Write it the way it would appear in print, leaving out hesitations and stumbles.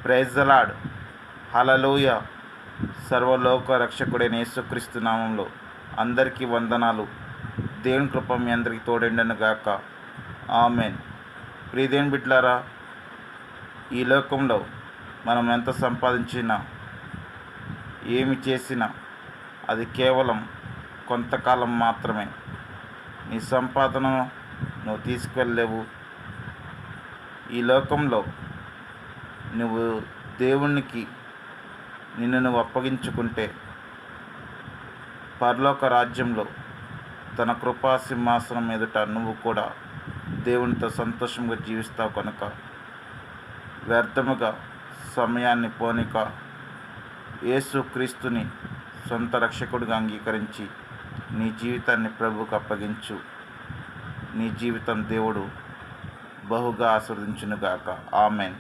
Praise the lord. హల్లెలూయ. సర్వలోక రక్షకుడైన యేసుక్రీస్తు నామంలో అందరికీ వందనాలు. దేవుని కృప మీ అందరికీ తోడెండను గాక. ఆమెన్. ప్రియదేవుని బిడ్డలారా, ఈ లోకంలో మనం ఎంత సంపాదించినా, ఏమి చేసినా అది కేవలం కొంతకాలం మాత్రమే. నీ సంపాదనను నువ్వు తీసుకెళ్ళలేవు. ఈ లోకంలో నువ్వు దేవునికి నిన్ను నువ్వు అప్పగించుకుంటే పరలోక రాజ్యంలో తన కృపా సింహాసనం ఎదుట నువ్వు కూడా దేవునితో సంతోషంగా జీవిస్తావు. కనుక వ్యర్థముగా సమయాన్ని పోనిక యేసుక్రీస్తుని సొంత రక్షకుడిగా అంగీకరించి నీ జీవితాన్ని ప్రభువుకు అప్పగించు. నీ జీవితం దేవుడు బహుగా ఆశీర్వదించునుగాక. ఆమెన్.